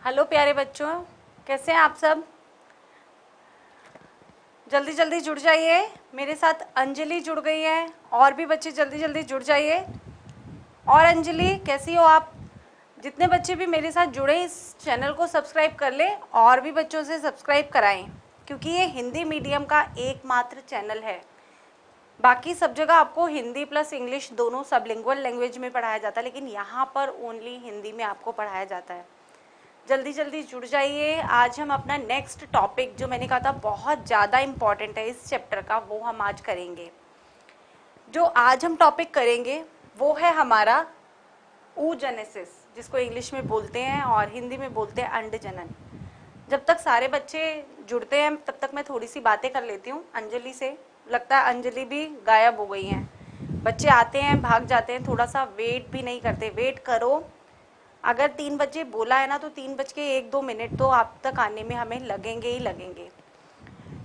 Hello प्यारे बच्चों, कैसे हैं आप सब। जल्दी जल्दी जुड़ जाइए। मेरे साथ अंजलि जुड़ गई है, और भी बच्चे जल्दी जल्दी जुड़ जाइए। और अंजलि, कैसी हो आप। जितने बच्चे भी मेरे साथ जुड़े इस चैनल को सब्सक्राइब कर लें और भी बच्चों से सब्सक्राइब कराएं, क्योंकि ये हिंदी मीडियम का एकमात्र चैनल है। बाकी सब जगह आपको हिंदी प्लस इंग्लिश दोनों सबलिंगुअल लैंग्वेज में पढ़ाया जाता है, लेकिन यहाँ पर ओनली हिंदी में आपको पढ़ाया जाता है। जल्दी जल्दी जुड़ जाइए। आज हम अपना नेक्स्ट टॉपिक, जो मैंने कहा था बहुत ज़्यादा इम्पॉर्टेंट है इस चैप्टर का, वो हम आज करेंगे। जो आज हम टॉपिक करेंगे वो है हमारा oogenesis, जिसको इंग्लिश में बोलते हैं और हिंदी में बोलते हैं अंडजनन। जब तक सारे बच्चे जुड़ते हैं तब तक मैं थोड़ी सी बातें कर लेती हूँ अंजलि से। लगता है अंजलि भी गायब हो गई हैं। बच्चे आते हैं भाग जाते हैं, थोड़ा सा वेट भी नहीं करते। वेट करो। अगर 3 बजे बोला है ना, तो 3:01-2 तो आप तक आने में हमें लगेंगे ही लगेंगे।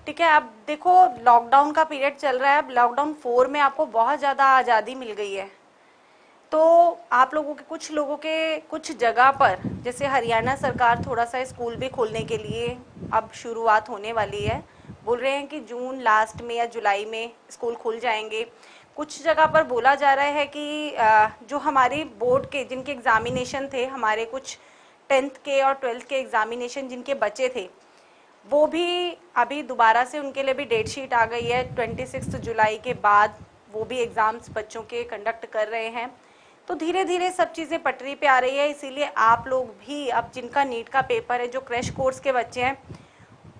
ठीक है। अब देखो, लॉकडाउन का पीरियड चल रहा है। अब लॉकडाउन 4 में आपको बहुत ज़्यादा आज़ादी मिल गई है। तो आप लोगों के कुछ जगह पर, जैसे हरियाणा सरकार थोड़ा सा स्कूल भी खोलने के लिए अब शुरुआत होने वाली है। बोल रहे हैं कि जून लास्ट में या जुलाई में स्कूल खुल जाएंगे। कुछ जगह पर बोला जा रहा है कि जो हमारे बोर्ड के जिनके एग्जामिनेशन थे, हमारे कुछ 10th के और 12th के एग्जामिनेशन जिनके बचे थे, वो भी अभी दोबारा से उनके लिए भी डेट शीट आ गई है। 26 जुलाई के बाद वो भी एग्ज़ाम्स बच्चों के कंडक्ट कर रहे हैं। तो धीरे धीरे सब चीज़ें पटरी पे आ रही है। इसीलिए आप लोग भी, अब जिनका नीट का पेपर है, जो क्रैश कोर्स के बच्चे हैं,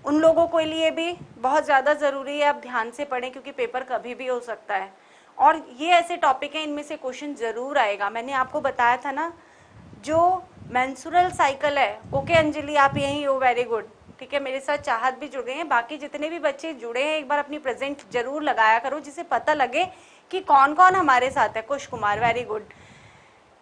उन लोगों के लिए भी बहुत ज़्यादा ज़रूरी है। अब ध्यान से पढ़ें, क्योंकि पेपर कभी भी हो सकता है। और ये ऐसे टॉपिक हैं, इनमें से क्वेश्चन ज़रूर आएगा। मैंने आपको बताया था ना, जो मेंस्ट्रुअल साइकिल है। ओके अंजलि, आप यहीं हो, वेरी गुड। ठीक है, मेरे साथ चाहत भी जुड़ गए हैं। बाकी जितने भी बच्चे जुड़े हैं, एक बार अपनी प्रेजेंट जरूर लगाया करो, जिससे पता लगे कि कौन कौन हमारे साथ है। कुश कुमार, वेरी गुड।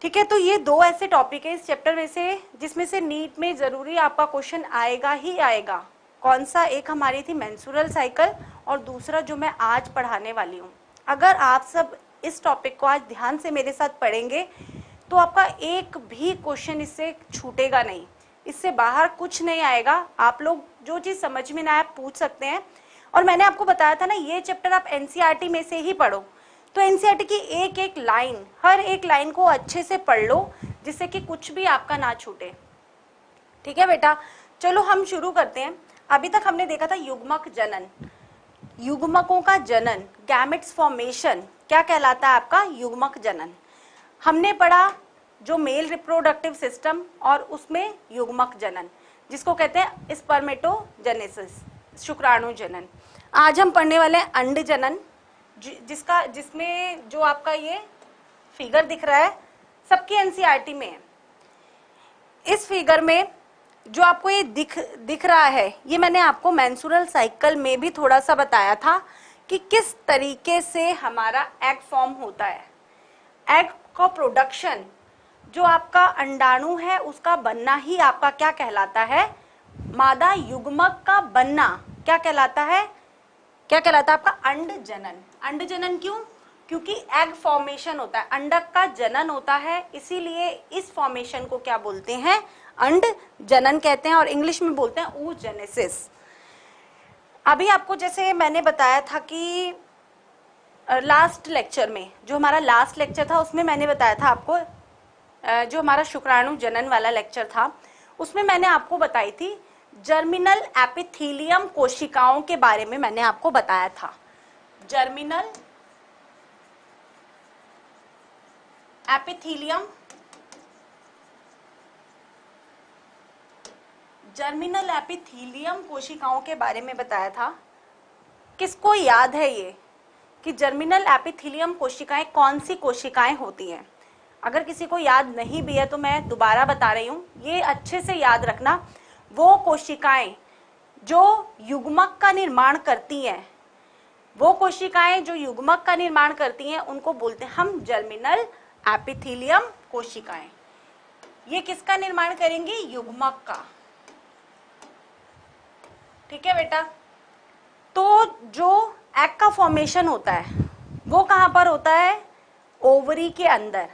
ठीक है, तो ये 2 ऐसे टॉपिक है इस चैप्टर में से, जिसमें से नीट में जरूरी आपका क्वेश्चन आएगा ही आएगा। कौन सा? एक हमारी थी मेंस्ट्रुअल साइकिल, और दूसरा जो मैं आज पढ़ाने वाली हूँ। अगर आप सब इस टॉपिक को आज ध्यान से मेरे साथ पढ़ेंगे तो आपका एक भी क्वेश्चन इससे छूटेगा नहीं। इससे बाहर कुछ नहीं आएगा। आप लोग जो चीज़ समझ में ना आए आप पूछ सकते हैं। और मैंने आपको बताया था ना, ये चैप्टर आप एनसीईआरटी में से ही पढ़ो। तो एनसीईआरटी की एक एक लाइन, हर एक लाइन को अच्छे से पढ़ लो, जिससे कि कुछ भी आपका ना छूटे। ठीक है बेटा, चलो हम शुरू करते हैं। अभी तक हमने देखा था युग्मक जनन, युग्मकों का जनन, गैमेट्स फॉर्मेशन क्या कहलाता है आपका? युग्मक जनन। हमने पढ़ा जो मेल रिप्रोडक्टिव सिस्टम, और उसमें युग्मक जनन, जिसको कहते हैं स्पर्मेटोजेनेसिस, शुक्राणु जनन। आज हम पढ़ने वाले हैं अंड जनन, जिसमें जो आपका ये फिगर दिख रहा है, सबकी एनसीईआरटी में है। इस फिगर में जो आपको ये दिख रहा है, ये मैंने आपको मेंस्ट्रुअल साइकिल में भी थोड़ा सा बताया था कि किस तरीके से हमारा एग फॉर्म होता है। एग का प्रोडक्शन, जो आपका अंडाणु है उसका बनना ही आपका क्या कहलाता है? मादा युग्मक का बनना क्या कहलाता है? क्या कहलाता है आपका? अंड जनन। अंड जनन क्यों? क्योंकि एग फॉर्मेशन होता है, अंडक का जनन होता है, इसीलिए इस फॉर्मेशन को क्या बोलते हैं? अंड जनन कहते हैं, और इंग्लिश में बोलते हैं oogenesis। अभी आपको जैसे मैंने बताया था कि लास्ट लेक्चर में, जो हमारा लास्ट लेक्चर था, उसमें मैंने बताया था आपको, जो हमारा शुक्राणु जनन वाला लेक्चर था, उसमें मैंने आपको बताई थी जर्मिनल एपिथेलियम कोशिकाओं के बारे में। मैंने आपको बताया था जर्मिनल एपिथेलियम, जर्मिनल एपिथेलियम कोशिकाओं के बारे में बताया था। किसको याद है ये कि जर्मिनल एपिथेलियम कोशिकाएं कौन सी कोशिकाएं होती हैं? अगर किसी को याद नहीं भी है तो मैं दोबारा बता रही हूँ, ये अच्छे से याद रखना। वो कोशिकाएं जो युग्मक का निर्माण करती हैं, वो कोशिकाएं जो युग्मक का निर्माण करती हैं, उनको बोलते हैं हम जर्मिनल एपिथेलियम कोशिकाएं। ये किसका निर्माण करेंगी? युग्मक का। ठीक है बेटा, तो जो एग का फॉर्मेशन होता है वो कहां पर होता है? ओवरी के अंदर,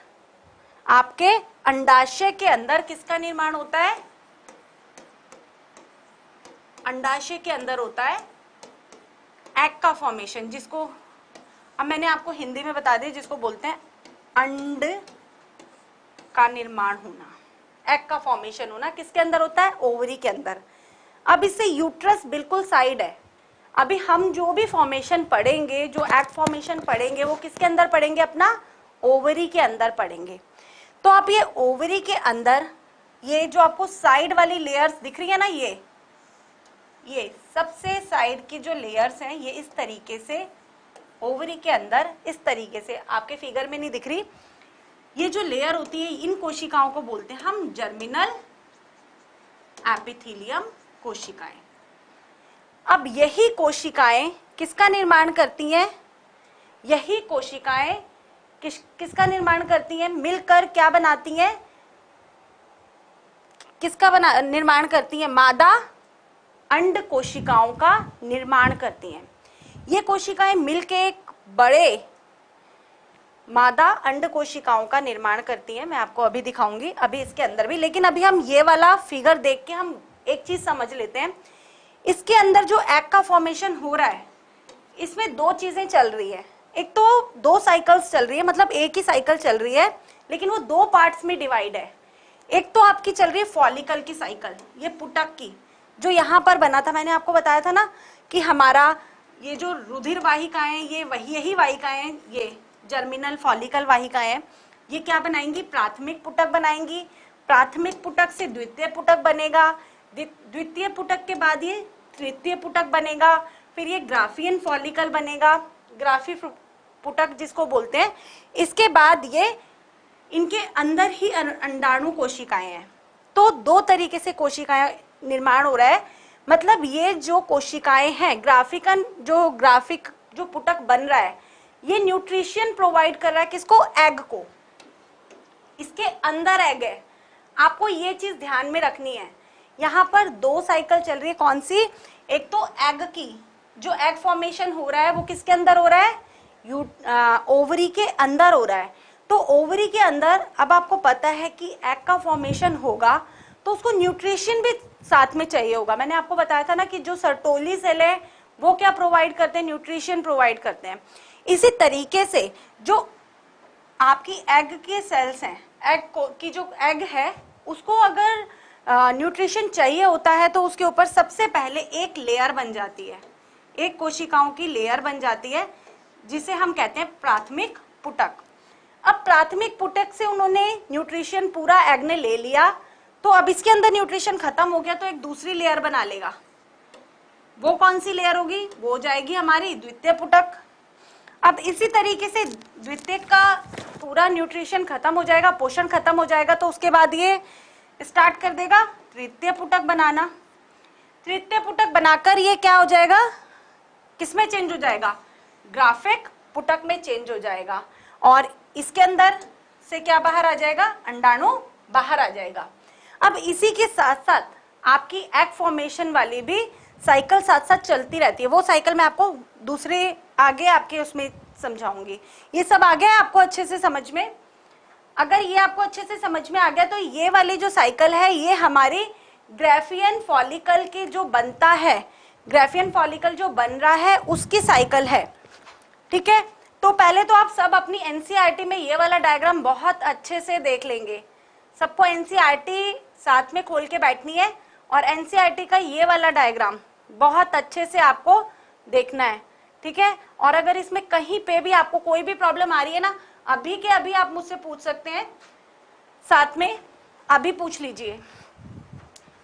आपके अंडाशय के अंदर किसका निर्माण होता है? अंडाशय के अंदर होता है एग का फॉर्मेशन, जिसको अब मैंने आपको हिंदी में बता दिया, जिसको बोलते हैं अंड का निर्माण होना, एग का फॉर्मेशन होना किसके अंदर होता है, ओवरी के अंदर। अब इससे यूट्रस बिल्कुल साइड है। अभी हम जो भी फॉर्मेशन पढ़ेंगे, जो एग फॉर्मेशन पढ़ेंगे, वो किसके अंदर पढ़ेंगे, अपना ओवरी के अंदर पढ़ेंगे। तो आप ये ओवरी के अंदर ये जो आपको साइड वाली लेयर्स दिख रही है ना, ये सबसे साइड की जो लेयर्स हैं, ये इस तरीके से ओवरी के अंदर इस तरीके से, आपके फिगर में नहीं दिख रही, ये जो लेयर होती है, इन कोशिकाओं को बोलते हैं हम जर्मिनल एपिथेलियम कोशिकाएं। अब यही कोशिकाएं किसका निर्माण करती हैं, यही कोशिकाएं किसका निर्माण करती हैं, मिलकर क्या बनाती हैं, किसका निर्माण करती हैं, मादा अंड कोशिकाओं का निर्माण करती हैं। ये कोशिकाएं मिलकर एक बड़े मादा अंड कोशिकाओं का निर्माण करती हैं। मैं आपको अभी दिखाऊंगी, अभी इसके अंदर भी, लेकिन अभी हम ये वाला फिगर देख के हम एक चीज समझ लेते हैं। इसके अंदर जो एग का फॉर्मेशन हो रहा है, इसमें दो चीजें चल रही है। एक तो दो साइकिल्स चल रही है, मतलब एक ही साइकिल चल रही है, लेकिन वो दो पार्ट्स में डिवाइड है। एक तो आपकी चल रही है फॉलिकल की साइकिल, ये पुटक की, जो यहाँ पर बना था, मैंने आपको बताया था ना कि हमारा ये जो रुधिर वाहिकाएं, ये यही वाहिकाएं, ये जर्मिनल फॉलिकल वाहिकाएं हैं, ये क्या बनाएंगी, प्राथमिक पुटक बनाएंगी। प्राथमिक पुटक से द्वितीय पुटक बनेगा, द्वितीय पुटक के बाद ये तृतीय पुटक बनेगा, फिर ये ग्राफियन फॉलिकल बनेगा, ग्राफी पुटक जिसको बोलते हैं। इसके बाद ये इनके अंदर ही अंडाणु कोशिकाएं हैं। तो दो तरीके से कोशिकाएं निर्माण हो रहा है, मतलब ये जो कोशिकाएं हैं, ग्राफिक जो पुटक बन रहा है, ये न्यूट्रिशन प्रोवाइड कर रहा है किसको, एग को। इसके अंदर एग है, आपको ये चीज ध्यान में रखनी है। यहाँ पर दो साइकिल चल रही है, कौन सी, एक तो एग की, जो एग फॉर्मेशन हो रहा है वो किसके अंदर हो रहा है, ओवरी के अंदर हो रहा है। तो ओवरी के अंदर अब आपको पता है कि एग का फॉर्मेशन होगा तो उसको न्यूट्रिशन भी साथ में चाहिए होगा। मैंने आपको बताया था ना कि जो सर्टोली सेल है वो क्या प्रोवाइड करते हैं, न्यूट्रिशन प्रोवाइड करते हैं। इसी तरीके से जो आपकी एग के सेल्स हैं, की जो एग है, उसको अगर न्यूट्रिशन चाहिए होता है तो उसके ऊपर सबसे पहले एक लेयर बन जाती है, एक कोशिकाओं की लेयर बन जाती है, जिसे हम कहते हैं प्राथमिक पुटक। अब प्राथमिक पुटक से उन्होंने न्यूट्रिशन पूरा एग ने ले लिया, तो अब इसके अंदर न्यूट्रिशन खत्म हो गया, तो एक दूसरी लेयर बना लेगा। वो कौन सी लेयर होगी, वो हो जाएगी हमारी द्वितीय पुटक। अब इसी तरीके से द्वितीय का पूरा न्यूट्रिशन खत्म हो जाएगा, पोषण खत्म हो जाएगा, तो उसके बाद ये स्टार्ट कर देगा तृतीय पुटक बनाना। तृतीय पुटक बनाकर ये क्या हो जाएगा, किसमें चेंज हो जाएगा, ग्राफिक पुटक में चेंज हो जाएगा, और इसके अंदर से क्या बाहर आ जाएगा, अंडाणु बाहर आ जाएगा। अब इसी के साथ साथ आपकी एग फॉर्मेशन वाली भी साइकिल साथ साथ चलती रहती है। वो साइकिल मैं आपको दूसरे आगे आपके उसमें समझाऊंगी। ये सब आ गया आपको अच्छे से समझ में? अगर ये आपको अच्छे से समझ में आ गया तो ये वाली जो साइकिल है, ये हमारी ग्राफियन फॉलिकल की जो बनता है, ग्राफियन फॉलिकल जो बन रहा है उसकी साइकिल है। ठीक है, तो पहले तो आप सब अपनी एनसीईआरटी में ये वाला डायग्राम बहुत अच्छे से देख लेंगे। सबको एनसीईआरटी साथ में खोल के बैठनी है और एनसीईआरटी का ये वाला डायग्राम बहुत अच्छे से आपको देखना है। ठीक है, और अगर इसमें कहीं पे भी आपको कोई भी प्रॉब्लम आ रही है ना, अभी के अभी आप मुझसे पूछ सकते हैं, साथ में अभी पूछ लीजिए।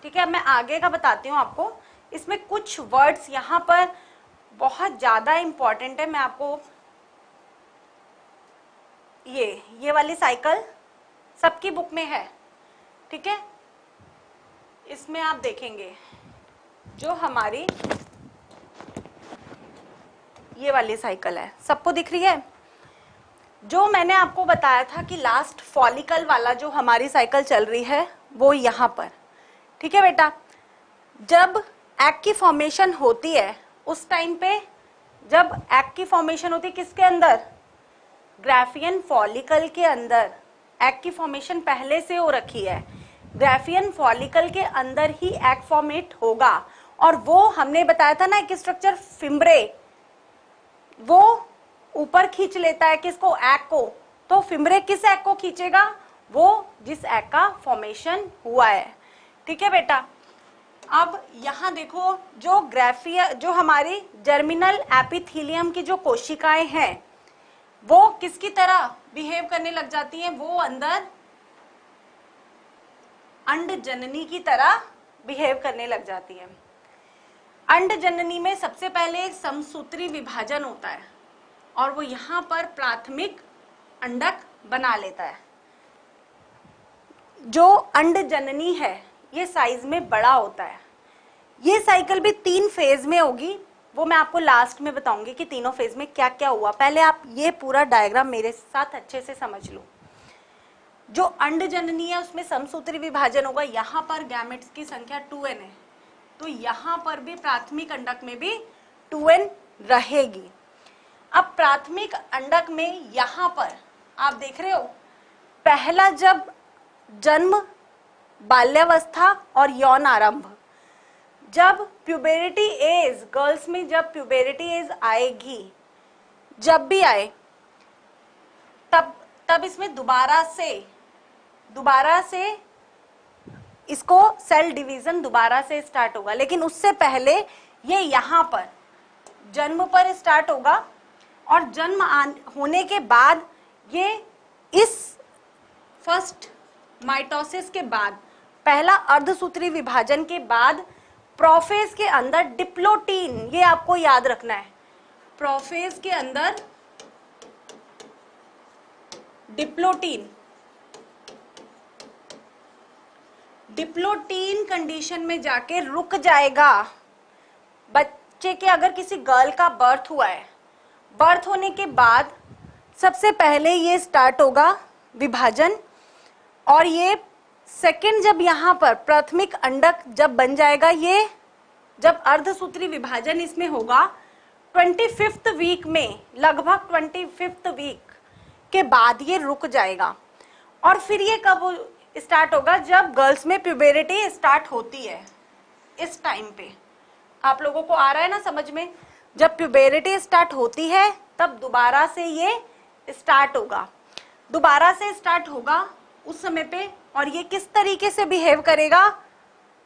ठीक है, अब मैं आगे का बताती हूँ आपको। इसमें कुछ वर्ड्स यहाँ पर बहुत ज्यादा इंपॉर्टेंट है। मैं आपको ये वाली साइकिल सबकी बुक में है। ठीक है, इसमें आप देखेंगे जो हमारी ये वाली साइकिल है, सबको दिख रही है? जो मैंने आपको बताया था कि लास्ट फॉलिकल वाला जो हमारी साइकिल चल रही है वो यहाँ पर। ठीक है बेटा, जब एग की फॉर्मेशन होती है उस टाइम पे, जब एग की फॉर्मेशन होती है किसके अंदर, ग्राफियन फॉलिकल के अंदर। एग की फॉर्मेशन पहले से हो रखी है, ग्राफियन फॉलिकल के अंदर ही एग फॉर्मेट होगा और वो हमने बताया था ना एक स्ट्रक्चर फिम्ब्रे, वो ऊपर खींच लेता है किसको, एग को। तो फिम्ब्रे किस एग को खींचेगा, वो जिस एग का फॉर्मेशन हुआ है। ठीक है बेटा। अब यहाँ देखो जो ग्राफिया, जो हमारी जर्मिनल एपिथेलियम की जो कोशिकाएं हैं वो किसकी तरह बिहेव करने लग जाती हैं, वो अंदर अंड जननी की तरह बिहेव करने लग जाती है। अंड जननी में सबसे पहले समसूत्री विभाजन होता है और वो यहाँ पर प्राथमिक अंडक बना लेता है। जो अंड जननी है ये साइज में बड़ा होता है। ये साइकिल भी 3 फेज में होगी, वो मैं आपको लास्ट में बताऊंगी कि तीनों फेज में क्या क्या हुआ। पहले आप ये पूरा डायग्राम मेरे साथ अच्छे से समझ लो। जो अंड जननी है उसमें समसूत्री विभाजन होगा, यहाँ पर गैमेट्स की संख्या 2n है, तो यहाँ पर भी प्राथमिक अंडक में भी 2n रहेगी। अब प्राथमिक अंडक में यहाँ पर आप देख रहे हो, पहला जब जन्म, बाल्यावस्था और यौन आरंभ, जब प्यूबेरिटी एज, गर्ल्स में जब प्यूबेरिटी एज आएगी, जब भी आए तब इसमें दोबारा से इसको सेल डिवीजन दोबारा से स्टार्ट होगा। लेकिन उससे पहले ये यहाँ पर जन्म पर स्टार्ट होगा और जन्म होने के बाद ये इस फर्स्ट माइटोसिस के बाद, पहला अर्धसूत्री विभाजन के बाद प्रोफेज के अंदर डिप्लोटीन, ये आपको याद रखना है, प्रोफेज के अंदर डिप्लोटीन कंडीशन में जाके रुक जाएगा। बच्चे के अगर किसी गर्ल का बर्थ हुआ है, बर्थ होने के बाद सबसे पहले ये स्टार्ट होगा विभाजन, और ये सेकंड जब यहाँ पर प्राथमिक अंडक जब बन जाएगा, ये जब अर्धसूत्री विभाजन इसमें होगा 25th वीक में, लगभग 25th वीक के बाद ये रुक जाएगा। और फिर ये कब स्टार्ट होगा, जब गर्ल्स में प्यूबेरिटी स्टार्ट होती है। इस टाइम पे आप लोगों को आ रहा है ना समझ में, जब प्यूबेरिटी स्टार्ट होती है तब दोबारा से ये स्टार्ट होगा, दोबारा से स्टार्ट होगा उस समय पे। और ये किस तरीके से बिहेव करेगा,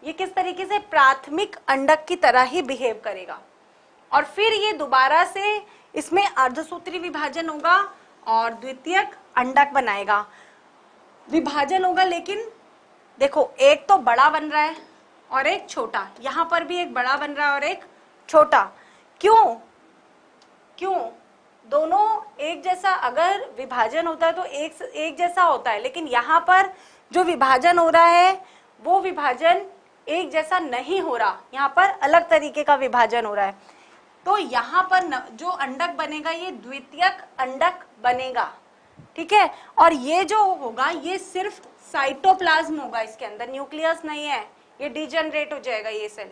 ये किस तरीके से प्राथमिक अंडक की तरह ही बिहेव करेगा। और फिर ये दोबारा से इसमें अर्धसूत्री विभाजन होगा और द्वितीयक अंडक बनाएगा। विभाजन होगा, लेकिन देखो एक तो बड़ा बन रहा है और एक छोटा, यहाँ पर भी एक बड़ा बन रहा है और एक छोटा। क्यों दोनों एक जैसा, अगर विभाजन होता है तो एक जैसा होता है, लेकिन यहाँ पर जो विभाजन हो रहा है वो विभाजन एक जैसा नहीं हो रहा, यहाँ पर अलग तरीके का विभाजन हो रहा है। तो यहाँ पर जो अंडक बनेगा ये द्वितीयक अंडक बनेगा। ठीक है। और ये जो होगा ये सिर्फ साइटोप्लाज्म होगा, इसके अंदर न्यूक्लियस नहीं है, ये डिजेनरेट हो जाएगा ये सेल।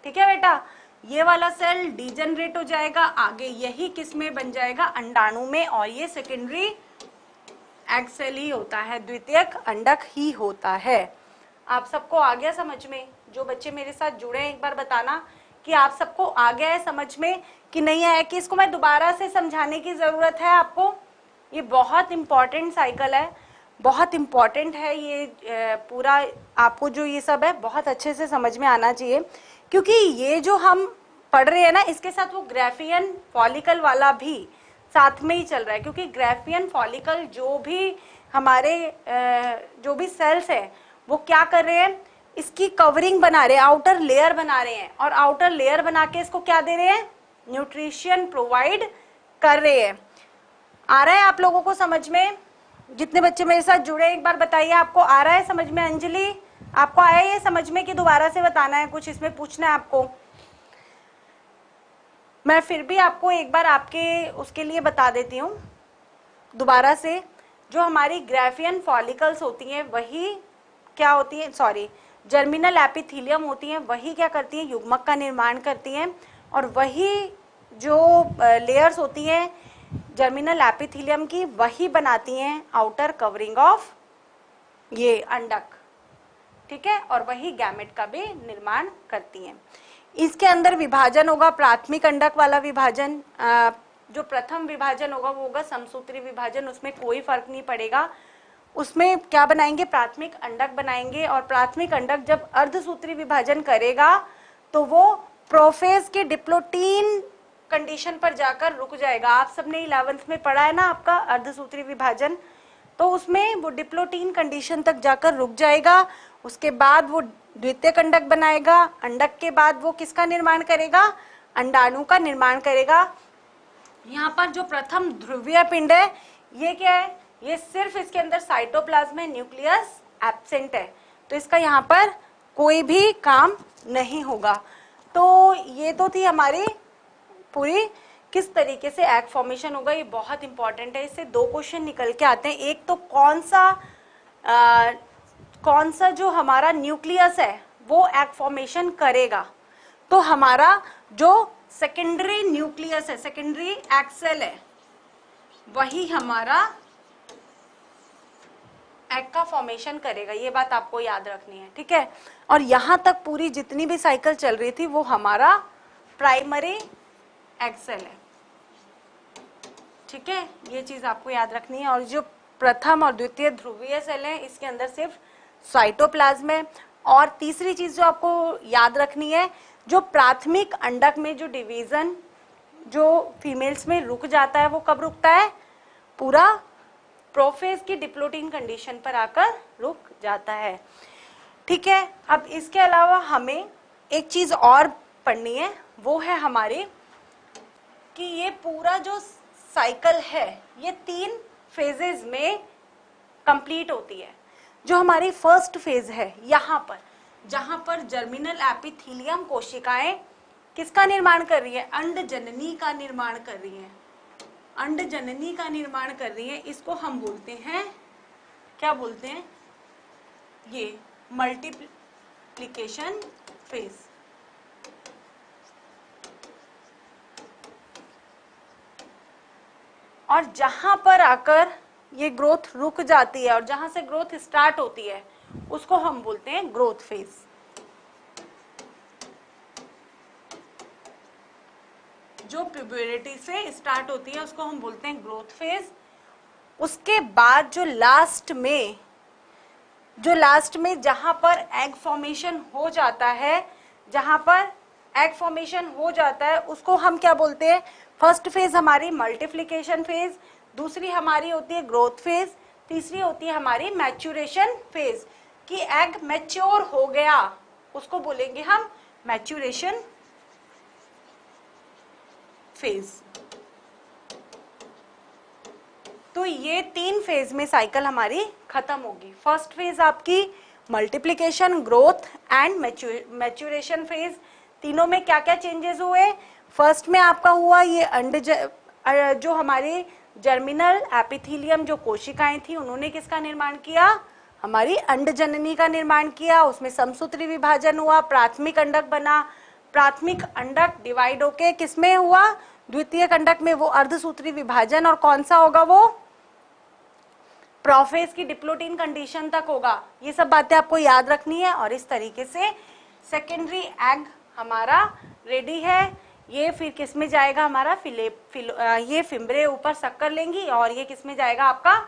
ठीक है बेटा, ये वाला सेल डिजेनरेट हो जाएगा, आगे यही किस में बन जाएगा, अंडाणु में, और ये सेकेंडरी एग सेल ही होता है, द्वितीयक अंडक ही होता है। आप सबको आ गया समझ में? जो बच्चे मेरे साथ जुड़े हैं एक बार बताना कि आप सबको आ गया है समझ में कि नहीं आया, कि इसको मैं दोबारा से समझाने की जरूरत है आपको। ये बहुत इम्पॉर्टेंट साइकिल है, बहुत इम्पॉर्टेंट है ये पूरा, आपको जो ये सब है बहुत अच्छे से समझ में आना चाहिए, क्योंकि ये जो हम पढ़ रहे हैं ना इसके साथ वो ग्राफियन फॉलिकल वाला भी साथ में ही चल रहा है। क्योंकि ग्राफियन फॉलिकल जो भी हमारे जो भी सेल्स हैं वो क्या कर रहे हैं, इसकी कवरिंग बना रहे हैं, आउटर लेयर बना रहे हैं, और आउटर लेयर बना के इसको क्या दे रहे हैं, न्यूट्रिशन प्रोवाइड कर रहे हैं। आ रहा है आप लोगों को समझ में? जितने बच्चे मेरे साथ जुड़े एक बार बताइए, आपको आ रहा है समझ में? अंजलि, आपको आया ये समझ में कि दोबारा से बताना है, कुछ इसमें पूछना है आपको? मैं फिर भी आपको एक बार आपके उसके लिए बता देती हूँ दोबारा से। जो हमारी ग्राफियन फॉलिकल्स होती हैं वही क्या होती है, सॉरी, जर्मिनल एपिथेलियम होती हैं, वही क्या करती हैं, युग्मक का निर्माण करती हैं, और वही जो लेयर्स होती हैं जर्मिनल एपिथेलियम की वही बनाती हैं आउटर कवरिंग ऑफ ये अंडक। ठीक है, और वही गैमेट का भी निर्माण करती हैं। इसके अंदर विभाजन होगा प्राथमिक अंडक वाला विभाजन, जो प्रथम विभाजन होगा वो होगा समसूत्री विभाजन, उसमें कोई फर्क नहीं पड़ेगा। उसमें क्या बनाएंगे, प्राथमिक अंडक बनाएंगे, और प्राथमिक अंडक जब अर्धसूत्री विभाजन करेगा तो वो प्रोफेज के डिप्लोटीन कंडीशन पर जाकर रुक जाएगा। आप सबने 11th में पढ़ा है ना आपका अर्धसूत्री विभाजन, तो उसमें वो डिप्लोटीन कंडीशन तक जाकर रुक जाएगा। उसके बाद वो द्वितीय अंडक बनाएगा। अंडक के बाद वो किसका निर्माण करेगा, अंडाणु का निर्माण करेगा। यहाँ पर जो प्रथम ध्रुवीय पिंड है ये क्या है, ये सिर्फ इसके अंदर साइटोप्लाज्म है, न्यूक्लियस एब्सेंट है, तो इसका यहाँ पर कोई भी काम नहीं होगा। तो ये तो थी हमारी पूरी किस तरीके से एग फॉर्मेशन होगा, ये बहुत इंपॉर्टेंट है। इससे 2 क्वेश्चन निकल के आते हैं। एक तो कौन सा जो हमारा न्यूक्लियस है वो एग फॉर्मेशन करेगा, तो हमारा जो सेकेंडरी न्यूक्लियस है, सेकेंडरी एग सेल है, वही हमारा एग का फॉर्मेशन करेगा। ये बात आपको याद रखनी है, ठीक है। और यहां तक पूरी जितनी भी साइकिल चल रही थी वो हमारा प्राइमरी एग सेल है, ठीक है। ये चीज आपको याद रखनी है। और जो प्रथम और द्वितीय ध्रुवीय सेल है इसके अंदर सिर्फ साइटोप्लाज्म है। और तीसरी चीज जो आपको याद रखनी है, जो प्राथमिक अंडक में जो डिवीजन जो फीमेल्स में रुक जाता है वो कब रुकता है, पूरा प्रोफेज की डिप्लोटीन कंडीशन पर आकर रुक जाता है, ठीक है। अब इसके अलावा हमें एक चीज और पढ़नी है, वो है हमारी कि ये पूरा जो साइकिल है ये 3 फेजेस में कंप्लीट होती है। जो हमारी फर्स्ट फेज है यहाँ पर, जहां पर जर्मिनल एपिथेलियम कोशिकाएं किसका निर्माण कर रही है, अंडजननी का निर्माण कर रही है, अंडजननी का निर्माण कर रही है। इसको हम बोलते हैं, क्या बोलते हैं, ये मल्टीप्लिकेशन फेज। और जहां पर आकर ये ग्रोथ रुक जाती है और जहां से ग्रोथ स्टार्ट होती है उसको हम बोलते हैं ग्रोथ फेज। जो प्यूबर्टी से स्टार्ट होती है उसको हम बोलते हैं ग्रोथ फेज। उसके बाद जो लास्ट में जहां पर एग फॉर्मेशन हो जाता है, जहां पर एग फॉर्मेशन हो जाता है उसको हम क्या बोलते हैं, फर्स्ट फेज हमारी मल्टीप्लिकेशन फेज, दूसरी हमारी होती है ग्रोथ फेज, तीसरी होती है हमारी मैच्योरेशन फेज। कि एग मैच्योर हो गया उसको बोलेंगे हम मैच्योरेशन फेज। तो ये 3 फेज में साइकिल हमारी खत्म होगी। फर्स्ट फेज आपकी multiplication, growth and maturation phase. तीनों में क्या क्या चेंजेस हुए, फर्स्ट में आपका हुआ ये जो हमारे जर्मिनल एपिथेलियम जो कोशिकाएं थी उन्होंने किसका निर्माण किया, हमारी अंडजननी का निर्माण किया। उसमें समसूत्री विभाजन हुआ, प्राथमिक अंडक बना, प्राथमिक अंडक डिवाइड होके किसमें हुआ, द्वितीय अंडक में, वो अर्धसूत्री विभाजन। और कौन सा होगा, वो प्रोफेज की डिप्लोटीन कंडीशन तक होगा। ये सब बातें आपको याद रखनी है। और इस तरीके से सेकेंडरी एग हमारा रेडी है। ये फिर किस में जाएगा, हमारा ये फिम्ब्रे ऊपर शक्कर लेंगी और ये किस में जाएगा, आपका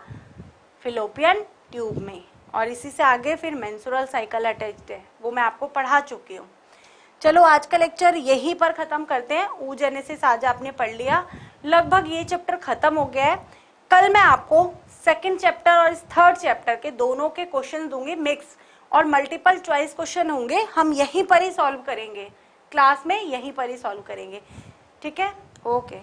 फिलोपियन ट्यूब में। और इसी से आगे फिर मेंस्ट्रुअल साइकिल अटैच्ड है, वो मैं आपको पढ़ा चुकी हूँ। चलो आज का लेक्चर यहीं पर खत्म करते हैं। oogenesis आज आपने पढ़ लिया, लगभग ये चैप्टर खत्म हो गया है। कल मैं आपको सेकंड चैप्टर और इस थर्ड चैप्टर के दोनों के क्वेश्चन दूंगी मिक्स, और मल्टीपल चॉइस क्वेश्चन होंगे, हम यहीं पर ही सॉल्व करेंगे, क्लास में यहीं पर ही सॉल्व करेंगे, ठीक है। ओके।